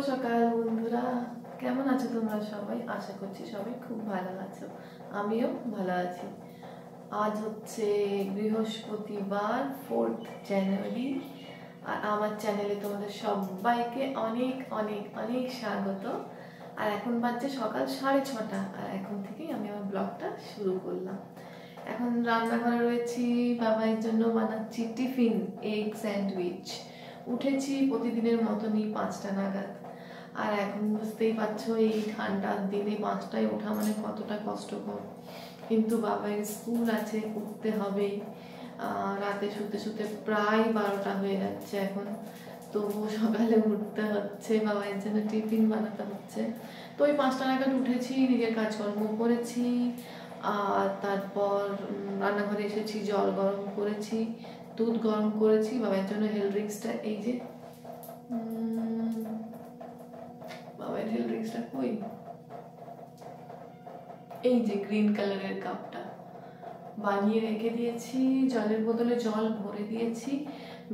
সকাল বন্ধুরা, কেমন আছো তোমরা সবাই? আশা করছি সবাই খুব ভালো আছো, আমিও ভালো আছি। আজ হচ্ছে বৃহস্পতিবার, 4 জানুয়ারি। আর আমার চ্যানেলে তোমাদের সবাইকে অনেক অনেক অনেক স্বাগত। আর এখন বাজছে সকাল 6:30, আর এখন থেকেই আমি আমার ব্লগটা শুরু করলাম। এখন রান্নাঘরে রয়েছি, বাবার জন্য বানাচ্ছি টিফিন, এগ স্যান্ডউইচ। উঠেছি প্রতিদিনের মতনই 5টা নাগাদ। আর এখন বুঝতেই পারছো এই ঠান্ডার দিনে 5টায় ওঠা মানে কতটা কষ্টকর, কিন্তু বাবার স্কুল আছে, উঠতে হবেই। রাতে শুতে শুতে প্রায় 12টা হয়ে যাচ্ছে এখন, তবুও সকালে উঠতে হচ্ছে, বাবার জন্য টিফিন বানাতে হচ্ছে। তো ওই 5টা নাগাদ উঠেছি, নিজের কাজকর্ম করেছি, আর তারপর রান্নাঘরে এসেছি, জল গরম করেছি, দুধ গরম করেছি বাবার জন্য। হেলথ ড্রিঙ্কসটা এই যে, বাবার হেলথ ড্রিঙ্কসটা কই, এই যে গ্রিন কালারের কাপটা বানিয়ে রেখে দিয়েছি, জলের বোতলে জল ভরে দিয়েছি,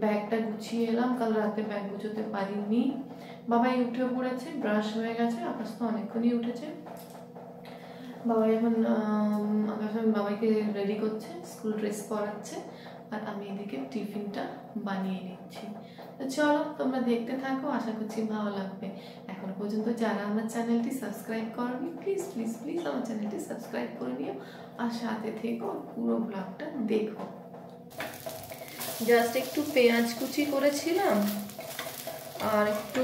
ব্যাগটা গুছিয়ে এলাম, কাল রাতে ব্যাগ গুছোতে পারিনি। বাবাই উঠে পড়েছে, ব্রাশ হয়ে গেছে, আকাশ তো অনেকক্ষণই উঠেছে। বাবাই এখন বাবাইকে রেডি করছে, স্কুল ড্রেস পরাচ্ছে, আর আমি এদিকে টিফিনটা বানিয়ে নিচ্ছি। তো চলো তোমরা দেখতে থাকো, আশা করছি ভালো লাগবে। এখন পর্যন্ত যারা আমার চ্যানেলটি সাবস্ক্রাইব করনি, প্লিজ প্লিজ প্লিজ আমার চ্যানেলটি সাবস্ক্রাইব করে নিও, আর সাথে থেকো, পুরো ব্লগটা দেখো। জাস্ট একটু পেঁয়াজ কুচি করেছিলাম, আর একটু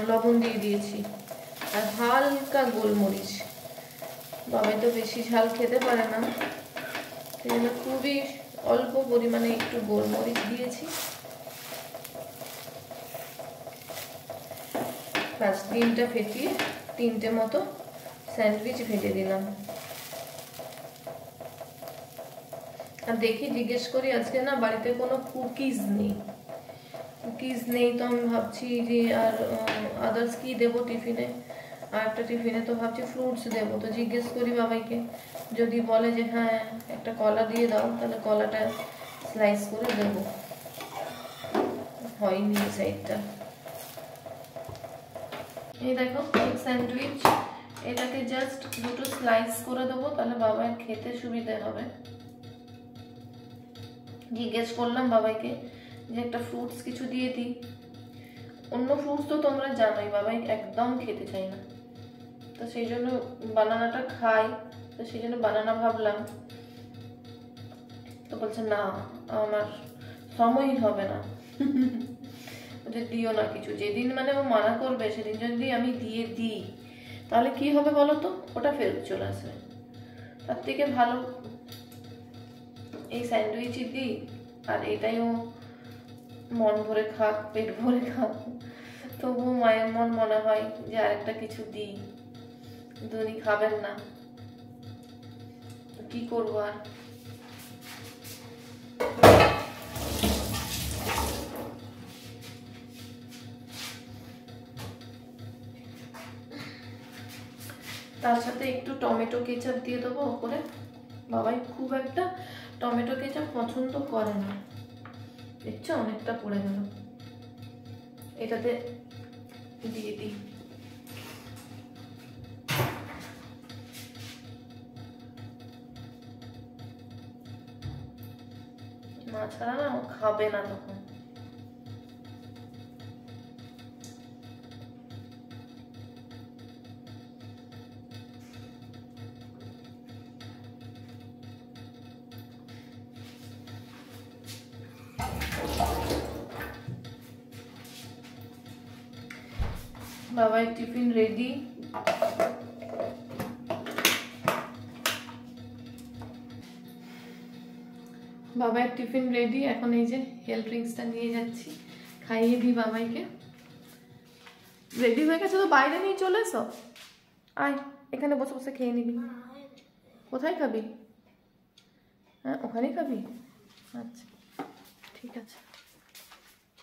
লবণ দিয়ে দিয়েছি, আর হালকা গোলমরিচ। বাবাই তো বেশি ঝাল খেতে পারে না, সেই জন্য খুবই অল্প পরিমাণে একটু গোলমরিচ দিয়েছি। ব্যাস, ডিমটা ফেটিয়ে 3টে মতো স্যান্ডউইচ ভেজে দিলাম। আর দেখি, জিজ্ঞেস করি, আজকে না বাড়িতে কোনো কুকিজ নেই, তো আমি ভাবছি যে আর আদার্স কি দেবো টিফিনে। আর একটা টিফিনে তো ভাবছি ফ্রুটস দেবো, তো জিজ্ঞেস করি বাবাইকে, যদি বলে যে হ্যাঁ একটা কলা দিয়ে দাও, তাহলে কলাটা স্লাইস করে দেবো। হয়নি এই সাইডটা। এই দেখো এগ স্যান্ডউইচ, এটাকে জাস্ট দুটো স্লাইস করে দেবো, তাহলে বাবার খেতে সুবিধা হবে। জিজ্ঞেস করলাম বাবাইকে যে একটা ফ্রুটস কিছু দিয়ে দিই। অন্য ফ্রুটস তো তোমরা জানোই বাবাই একদম খেতে চাই না, তো সেই জন্য বানানাটা খাই, তো সেই জন্য বানানা ভাবলাম। তো বলছে না, আমার সময়ই হবে না, যে দিও না কিছু। যেদিন মানে ও মানা করবে সেদিন যদি আমি দিয়ে দিই, তাহলে কি হবে বলো তো, ওটা ফেরত চলে আসবে। তার থেকে ভালো এই স্যান্ডউইচই দিই, আর এটাই ও মন ভরে খাক, পেট ভরে খাক। তবুও মায়ের মন মনে হয় যে আরেকটা কিছু দিই, কিন্তু উনি খাবেন না, কি করবো আর। তার সাথে একটু টমেটো কেচাপ দিয়ে দেবো ওপরে। বাবাই খুব একটা টমেটো কেচাপ পছন্দ করে না, দেখছো অনেকটা পড়ে গেল, এটাতে দিয়ে দিই। মা ছাড়া না ও খাবে না তখন। বাবার টিফিন রেডি। বাবার টিফিন রেডি, এখন এই যে হেলথ ড্রিঙ্কসটা নিয়ে যাচ্ছি, খাইয়ে দিই বাবাইকে। রেডি হয়ে গেছে তো বাইরে নিয়ে চলে এসো, আয় এখানে বসে বসে খেয়ে নিবি। কোথায় খাবি? হ্যাঁ ওখানেই খাবি, আচ্ছা ঠিক আছে।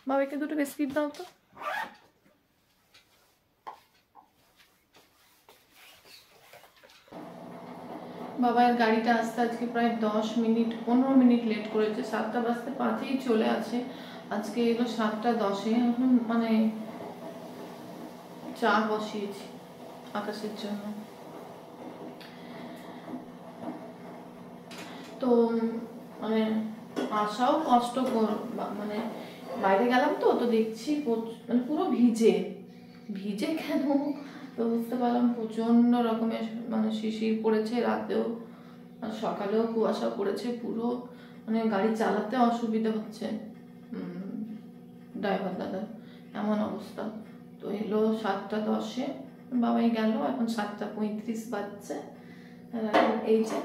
বাবাইকে দুটো বিস্কিট দাও তো। বাবার গাড়িটা আসতে আজকে প্রায় 10-15 মিনিট লেট করেছে, 7:05 চলে আসে, আজকে এলো 7:10। এখন মানে চা বসিয়েছি আকাশের জন্য। তো মানে আসাও কষ্ট মানে বাইরে গেলাম তো দেখছি মানে পুরো ভিজে কেন তো বুঝতে পারলাম প্রচন্ড রকমের মানে শিশির পড়েছে রাতেও, আর সকালেও কুয়াশা পড়েছে পুরো, মানে গাড়ি চালাতে অসুবিধা হচ্ছে ড্রাইভার দাদা, এমন অবস্থা। তো এলো 7:10, বাবাই গেল, এখন 7:35 বাজছে। এই যে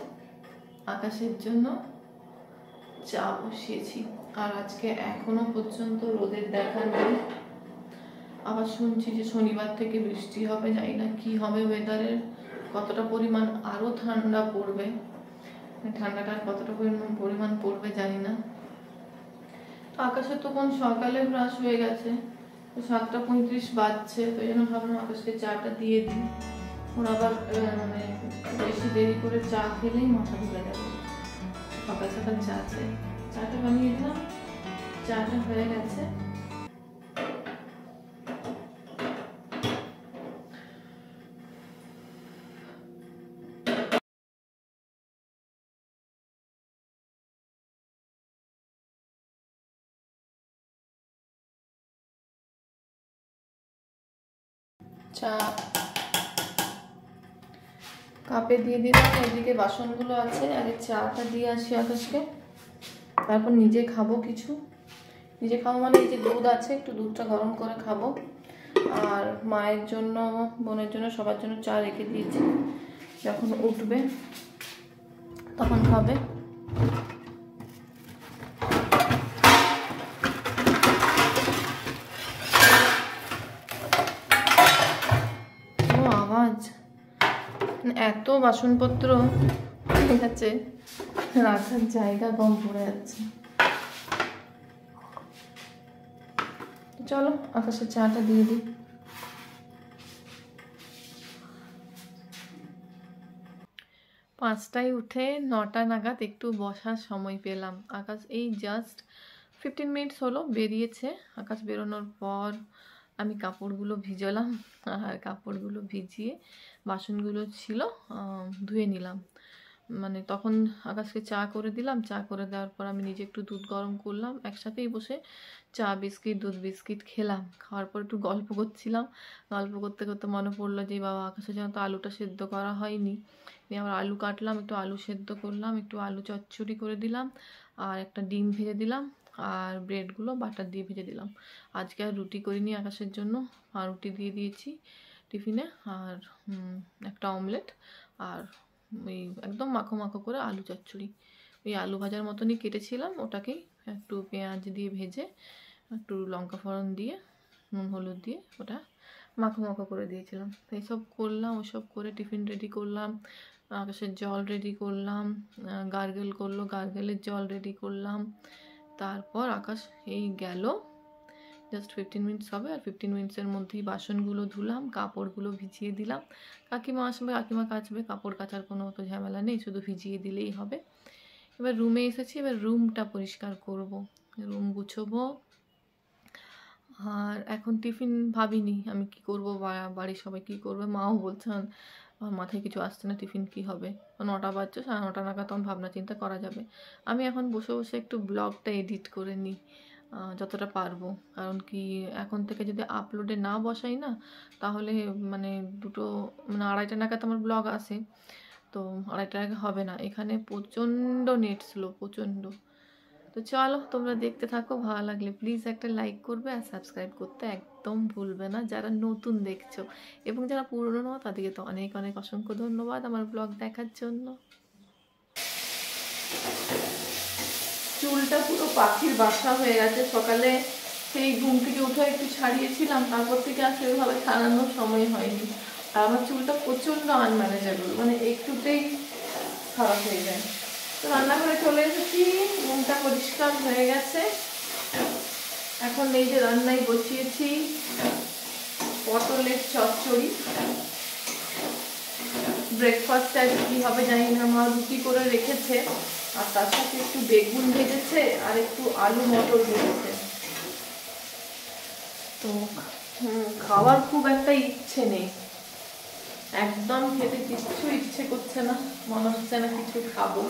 আকাশের জন্য চা বসিয়েছি, আর আজকে এখনো পর্যন্ত রোদের দেখা নেই। আবার শুনছি যে শনিবার থেকে বৃষ্টি হবে, জানি না কি হবে ওয়েদারের, কতটা পরিমাণ আরো ঠান্ডা পড়বে, ঠান্ডাটার কতটা পরিমাণ পড়বে জানি না। আকাশে তো কোন সকালে ব্রাশ হয়ে গেছে, 7:35 বাজছে, তো এই জন্য ভাবলাম আকাশকে চাটা দিয়ে দিই। ওর আবার মানে বেশি দেরি করে চা খেলেই মাথা ঘুরে যাবে, সকাল সকাল চাটা বানিয়ে দিলাম, চাটা হয়ে গেছে। চা কাপে দিয়ে দিলাম, এদিকে বাসনগুলো আছে, আগে চাটা দিয়ে আসি আকাশকে, তারপর নিজে খাবো কিছু। নিজে খাবো মানে এই যে দুধ আছে, একটু দুধটা গরম করে খাবো, আর মায়ের জন্য, বোনের জন্য, সবার জন্য চা রেখে দিয়েছি, যখন উঠবে তখন খাবে। আওয়াজ, এত বাসনপত্র হয়ে গেছে, রাখার জায়গা কম পড়ে যাচ্ছে। চলো আকাশের চাটা দিয়ে দিই। 5টায় উঠে 9টা নাগাদ একটু বসার সময় পেলাম। আকাশ এই জাস্ট 15 মিনিটস হলো বেরিয়েছে। আকাশ বেরোনোর পর আমি কাপড়গুলো ভিজালাম, আর কাপড়গুলো ভিজিয়ে বাসনগুলো ছিল ধুয়ে নিলাম। মানে তখন আকাশকে চা করে দিলাম, চা করে দেওয়ার পর আমি নিজে একটু দুধ গরম করলাম, একসাথেই বসে চা বিস্কিট দুধ বিস্কিট খেলাম। খাওয়ার পর একটু গল্প করছিলাম, গল্প করতে করতে মনে পড়লো যে বাবা আকাশের জন্য তো আলুটা সেদ্ধ করা হয়নি, নিয়ে আবার আলু কাটলাম, একটু আলু সেদ্ধ করলাম, একটু আলু চচ্চড়ি করে দিলাম, আর একটা ডিম ভেজে দিলাম, আর ব্রেডগুলো বাটার দিয়ে ভেজে দিলাম। আজকে আর রুটি করিনি আকাশের জন্য, আর রুটি দিয়ে দিয়েছি টিফিনে, আর একটা অমলেট, আর ওই একদম মাখো মাখো করে আলু চচ্চড়ি, ওই আলু ভাজার মতনই কেটেছিলাম, ওটাকেই একটু পেঁয়াজ দিয়ে ভেজে একটু লঙ্কা ফোড়ন দিয়ে নুন হলুদ দিয়ে ওটা মাখো মাখো করে দিয়েছিলাম। এইসব করলাম, ওসব করে টিফিন রেডি করলাম, আকাশের জল রেডি করলাম, গার্গেল করলো, গার্গেলের জল রেডি করলাম। তারপর আকাশ এই গেল, জাস্ট 15 মিনিটস হবে, আর 15 মিনিটসের মধ্যেই বাসনগুলো ধুলাম, কাপড়গুলো ভিজিয়ে দিলাম। কাকিমা আসবে, কাকিমা কাচবে, কাপড় কাচার কোনো অত ঝামেলা নেই, শুধু ভিজিয়ে দিলেই হবে। এবার রুমে এসেছি, এবার রুমটা পরিষ্কার করব, রুম গুছোবো। আর এখন টিফিন ভাবিনি আমি কি করব, বাড়ির সবাই কি করবে, মাও বলছেন আমার মাথায় কিছু আসছে না, টিফিন কি হবে। 9টা বাজছে, 9:30 নাগাদ তখন ভাবনা চিন্তা করা যাবে। আমি এখন বসে বসে একটু ব্লগটা এডিট করে নিই যতটা পারবো, কারণ কি এখন থেকে যদি আপলোডে না বসাই না, তাহলে মানে 2:30 নাগাদ আমার ব্লগ আসে, তো 2:30 আগে হবে না। এখানে প্রচণ্ড নেট স্লো, প্রচণ্ড। তো চলো তোমরা দেখতে থাকো, ভালো লাগলে প্লিজ একটা লাইক করবে, আর সাবস্ক্রাইব করতে একদম ভুলবে না যারা নতুন দেখছো, এবং যারা পুরনো তাদেরকে তো অনেক অনেক অসংখ্য ধন্যবাদ আমার ব্লগ দেখার জন্য। চুলটা পুরো পাখির বাসা হয়ে গেছে, সকালে সেই ঘুম থেকে উঠে একটু ছাড়িয়েছিলাম, তারপর থেকে আর সেভাবে ছাড়ানোর সময় হয়নি। আর আমার চুলটা প্রচণ্ড আনম্যানেজেবল, মানে একটুতেই খারাপ হয়ে যায়। তো রান্নাঘরে চলে এসেছি, রুমটা পরিষ্কার হয়ে গেছে। এখন এই যে রান্নায় বসিয়েছি পটলের চচ্চড়ি, ব্রেকফাস্টে আজ কি হবে জানি না, মা রুটি করে রেখেছে, আর তার সাথে একটু বেগুন ভেজেছে আর একটু আলু মটর ভেজেছে। তো খাওয়ার খুব একটা ইচ্ছে নেই, একদম খেতে কিচ্ছু ইচ্ছে করছে না, মনে হচ্ছে না কিছু খাবো।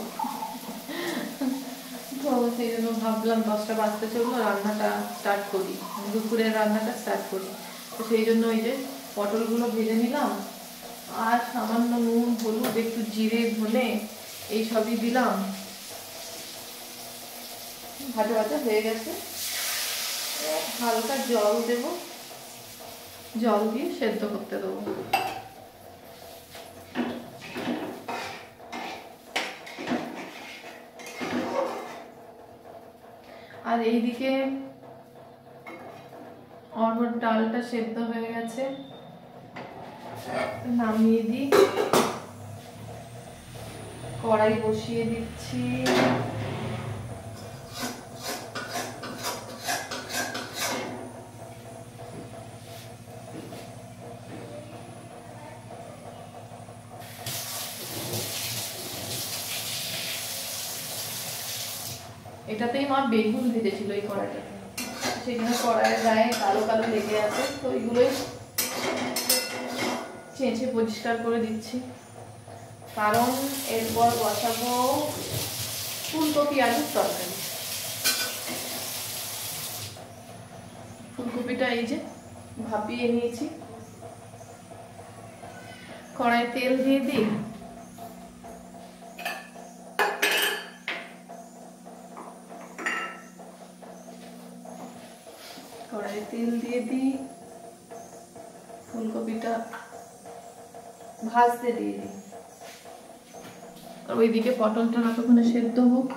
তো সেই জন্য ভাবলাম 10টা বাজতে চললো, রান্নাটা স্টার্ট করি, দুপুরের রান্নাটা স্টার্ট করি। তো সেই জন্য ওই যে পটলগুলো ভেজে নিলাম, আর সামান্য নুন, হলুদ, একটু জিরে, ধনে এই সবই দিলাম। ভাজা ভাজা হয়ে গেছে, হালকা জল দেব, জল দিয়ে সেদ্ধ করতে দেবো। আর এইদিকে অরহর ডালটা সেদ্ধ হয়ে গেছে, নামিয়ে দিই। কড়াই বসিয়ে দিচ্ছি, এটাতেই মা বেগুন ভেজেছিল এই কড়াইটাতে, সেই জন্য কড়াইয়ের গায়ে কালো কালো লেগে আছে। তো এইগুলোই চেঁচে পরিষ্কার করে দিচ্ছি, কারণ এরপর বসাবো ফুলকপি আলুর তরকারি। ফুলকপিটা এই যে ভাপিয়ে নিয়েছি, কড়াই তেল দিয়ে দিই, কড়াই তেল দিয়ে দিই, ফুলকপিটা ভাজতে দিয়ে দিই, আর ওইদিকে পটলটা ততক্ষণে সেদ্ধ হোক।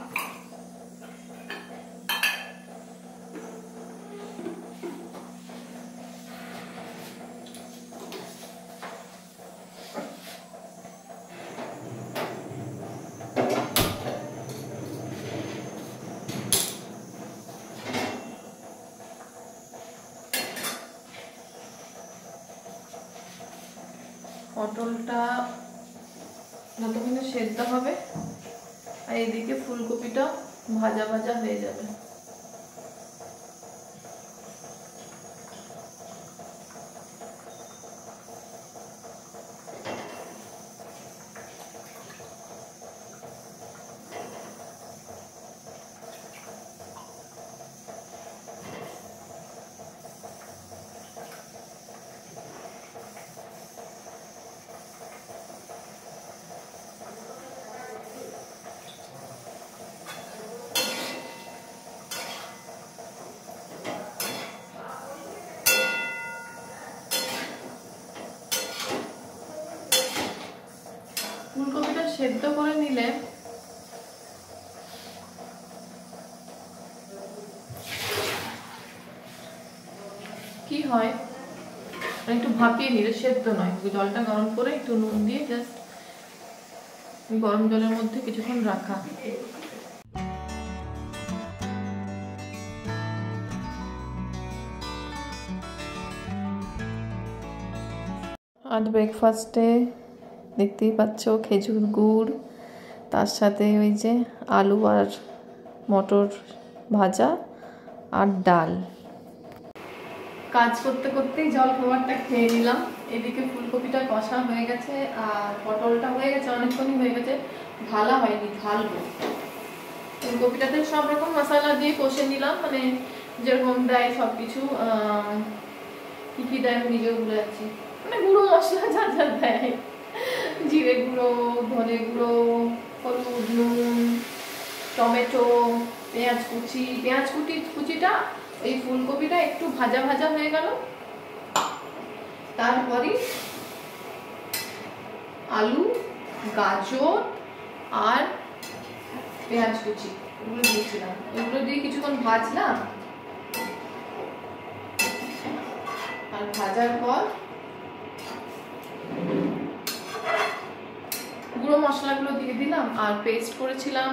পটলটা যতক্ষণে সেদ্ধ হবে আর এইদিকে ফুলকপিটা ভাজা ভাজা হয়ে যাবে। ফুলকপিটা সেদ্ধ করে নিলে কি হয়, একটু ভাপিয়ে নিলে, সেদ্ধ নয়, জলটা গরম করে একটু নুন দিয়ে জাস্ট গরম জলের মধ্যে কিছুক্ষণ রাখা। আজ ব্রেকফাস্টে দেখতেই পাচ্ছ খেজুর গুড়, তার সাথে ওই যে আলু আর মটর ভাজা আর ডাল। কাজ করতে করতেই জল খাবারটা খেয়ে নিলাম। এদিকে ফুলকপিটা কষা হয়ে গেছে আর পটলটা হয়ে গেছে, অনেকক্ষণই হয়ে গেছে, ঢালা হয়নি, ঢালবো। ফুলকপিটাতে সব রকম মশলা দিয়ে কষে নিলাম, মানে যেরকম দেয় সব কিছু, কি কি দেয় আমি নিজেও ভুলে যাচ্ছি, মানে গুঁড়ো মশলা যা যা দেয়, জিরে গুঁড়ো, ধনে গুঁড়ো, হলুদ, নুন, টমেটো, পেঁয়াজ কুচিটা, এই ফুলকপিটা একটু ভাজা ভাজা হয়ে গেল, তারপরে আলু, গাজর আর পেঁয়াজ কুচি এগুলো দিয়েছিলাম, এগুলো দিয়ে কিছুক্ষণ ভাজলাম, আর ভাজার পর গুঁড়ো মশলাগুলো দিয়ে দিলাম, আর পেস্ট করেছিলাম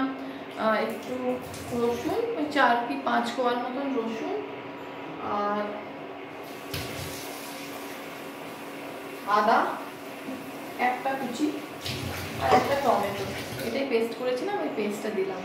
একটু রসুন, 4 কি 5 কোয়ার মতন রসুন, আর আদা একটা কুচি, আর একটা টমেটো, এটাই পেস্ট করেছিলাম, ওই পেস্টটা দিলাম।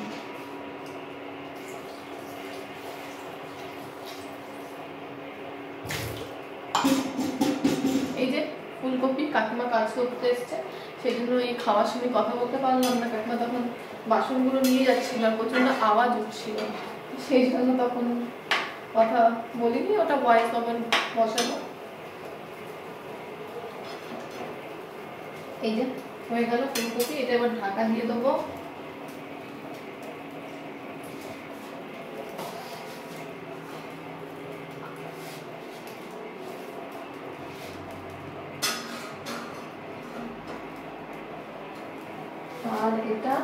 ফুলকপি। কাকিমা কাজ করতে এসছে, সেই জন্য এই খাওয়ার সময় কথা বলতে পারলাম না। কাকিমা তখন বাসনগুলো নিয়ে যাচ্ছিল আর প্রচণ্ড আওয়াজ উঠছিল, সেই জন্য তখন কথা বলিনি, ওটা ভয়েস ওভার বসাবো। এই যে হয়ে গেল ফুলকপি, এটা এবার ঢাকা দিয়ে দেবো। আর এটা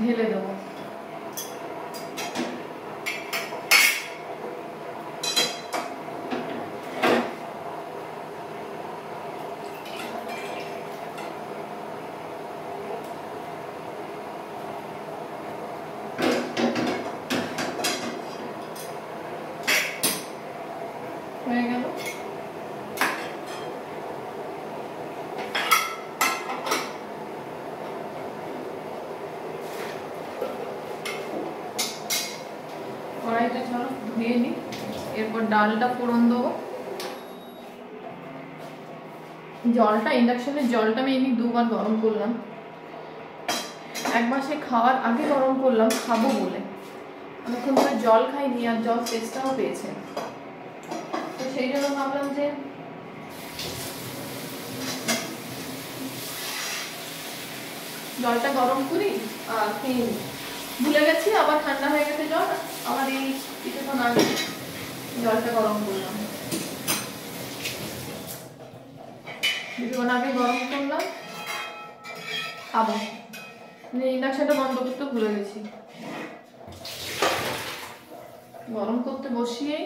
ঢেলে দেবো। হয়ে গেল। কড়াইটা চলো ধুয়ে নিই, এরপর ডালটা ফোড়ন দেবো। জলটা ইন্ডাকশনের জলটা আমি এমনি দুবার গরম করলাম, একবার সে খাওয়ার আগে গরম করলাম খাবো বলে, অনেকক্ষণ ধরে জল খাইনি আর জল টেস্টটাও পেয়েছে, তো সেই জন্য ভাবলাম যে জলটা গরম করি। আর ভুলে গেছি, আবার ঠান্ডা হয়ে গেছে জল, আবার এই কিছুক্ষণ আগে জলটা গরম করলাম, কিছুক্ষণ আগে গরম করলাম খাবো। ইন্ডাকশনটা বন্ধ করতে ভুলে গেছি, গরম করতে বসিয়েই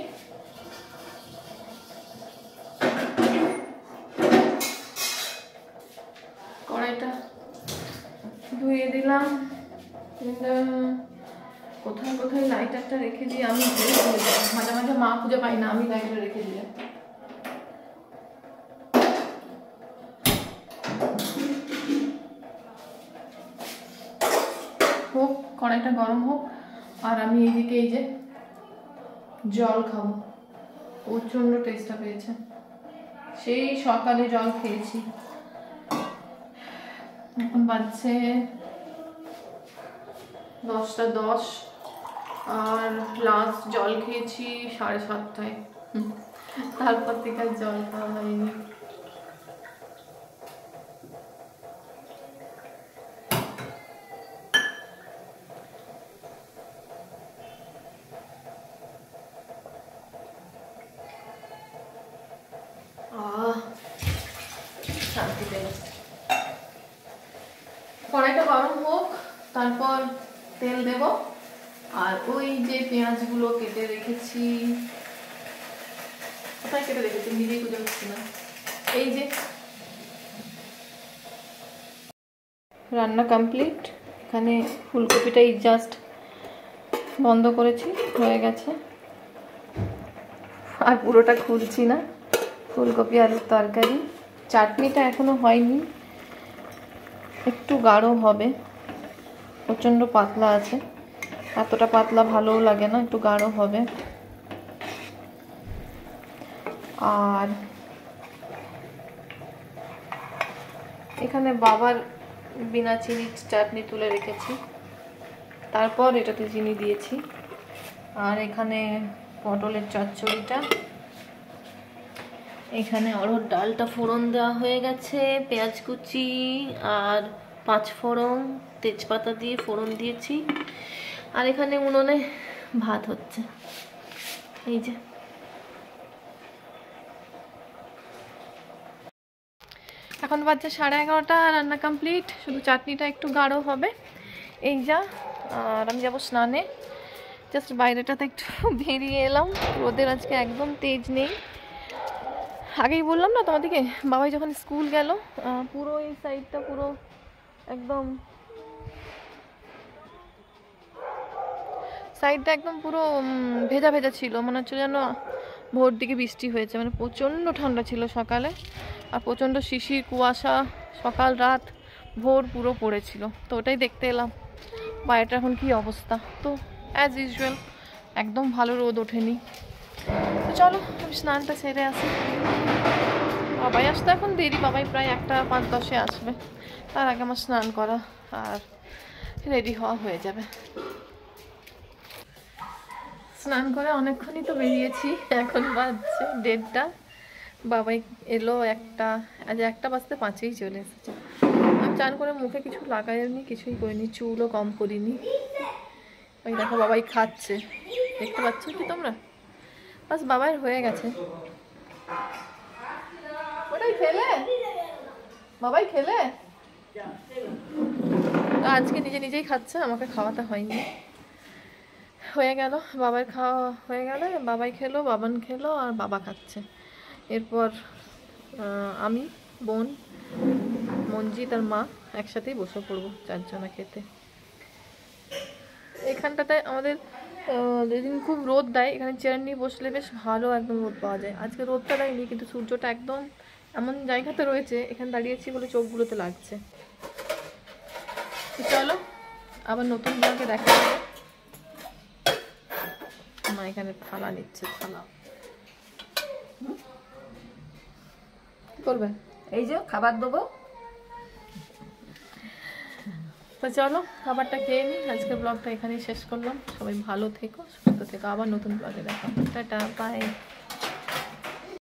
কড়াইটা ধুয়ে দিলাম। কোথায় কোথায় লাইটারটা রেখে দিয়ে আমি মাঝে মাঝে মা খুঁজে পাই না, আমি লাইটার রেখে দিলে। হোক, কড়াইটা গরম হোক, আর আমি এইদিকে এই যে জল খাবো। প্রচণ্ড টেস্টটা পেয়েছে, সেই সকালে জল খেয়েছি, এখন বাজছে 10টা 10, আর লাস্ট জল খেয়েছি 7:30টায়, তারপর থেকে আর জল খাওয়া হয়নি। শান্তি পেয়েছি। কড়াইটা গরম হোক, তারপর তেল দেব, আর ওই যে পেঁয়াজগুলো কেটে রেখেছি, কোথায় কেটে রেখেছি নিজেই খুঁজে পাচ্ছি না, এই যে রান্না কমপ্লিট। এখানে ফুলকপিটাই জাস্ট বন্ধ করেছি, হয়ে গেছে, আর পুরোটা খুলছি না। ফুলকপি আলুর তরকারি, চাটনিটা এখনো হয়নি, একটু গাঢ় হবে, প্রচণ্ড পাতলা আছে, এতটা পাতলা ভালোও লাগে না, একটু গাঢ় হবে। আর এখানে বাবার বিনা চিনি চাটনি তুলে রেখেছি, তারপর এটাতে চিনি দিয়েছি। আর এখানে পটলের চচ্চড়িটা, এখানে অড়হর ডালটা ফোড়ন দেওয়া হয়ে গেছে, পেঁয়াজ কুচি আর 5 ফোড়ন তেজপাতা দিয়ে ফোড়ন দিয়েছি। আর এখানে উনুনে ভাত হচ্ছে, এই যে এখন বাজছে 11:30, রান্না কমপ্লিট, শুধু চাটনিটা একটু গাঢ় হবে, এই যা। আর আমি যাবো স্নানে, জাস্ট বাইরেটাতে একটু বেরিয়ে এলাম, রোদের আজকে একদম তেজ নেই। আগেই বললাম না তোমাদেরকে, বাবাই যখন স্কুল গেল পুরো এই সাইডটা পুরো একদম পুরো ভেজা ভেজা ছিল, মনে হচ্ছে যেন ভোর দিকে বৃষ্টি হয়েছে, মানে প্রচণ্ড ঠান্ডা ছিল সকালে, আর প্রচণ্ড শিশির কুয়াশা, সকাল রাত ভোর পুরো পড়েছিল, তো ওটাই দেখতে এলাম বাইরেটা এখন কি অবস্থা। তো অ্যাজ ইউজুয়াল একদম ভালো রোদ ওঠেনি। তো চলো আমি স্নানটা সেরে আসি। বাবাই আসতে এখন দেরি, বাবাই প্রায় 1:05 আসবে। তার আগে আমার স্নান করা আর রেডি হওয়া হয়ে যাবে। স্নান করে অনেকক্ষণই তো বেরিয়েছি, এখন বাজছে 1:30। বাবাই এলো আজ 1:05 চলে এসেছে। আমি চান করে মুখে কিছু লাগাইনি, কিছুই করিনি, চুলও কম করিনি। ওই দেখো বাবাই খাচ্ছে, দেখতে পাচ্ছ কি তোমরা? বাস বাবাই হয়ে গেছে। ওটাই খেলে বাবাই খেলে আজকে নিজে নিজেই খাচ্ছে, আমাকে খাওয়াতে হয়নি। হয়ে গেল বাবার খাওয়া হয়ে গেলে বাবাই খেলো, বাবান খেলো আর বাবা খাচ্ছে। এরপর আমি, বোন, মঞ্জিত আর মা একসাথেই বসে পড়বো 4 জনা খেতে। এখানটাতে আমাদের যেদিন খুব রোদ দেয় এখানে চেয়ার নিয়ে বসলে বেশ ভালো একদম রোদ পাওয়া যায়। আজকে রোদটা দেয়নি, কিন্তু সূর্যটা একদম এমন জায়গাতে রয়েছে, এখানে দাঁড়িয়েছি বলে চোখগুলোতে লাগছে। চলো আবার নতুন ব্লগে দেখা যাবে। মা এখানে থালা নিচ্ছে, থালা কি করবে? এই যে খাবার দেবো। তো চলো খাবারটা খেয়ে নিই। আজকের ব্লগটা এখানেই শেষ করলাম। সবাই ভালো থেকো, সুস্থ থেকো, আবার নতুন ব্লগে দেখা। Tata, by.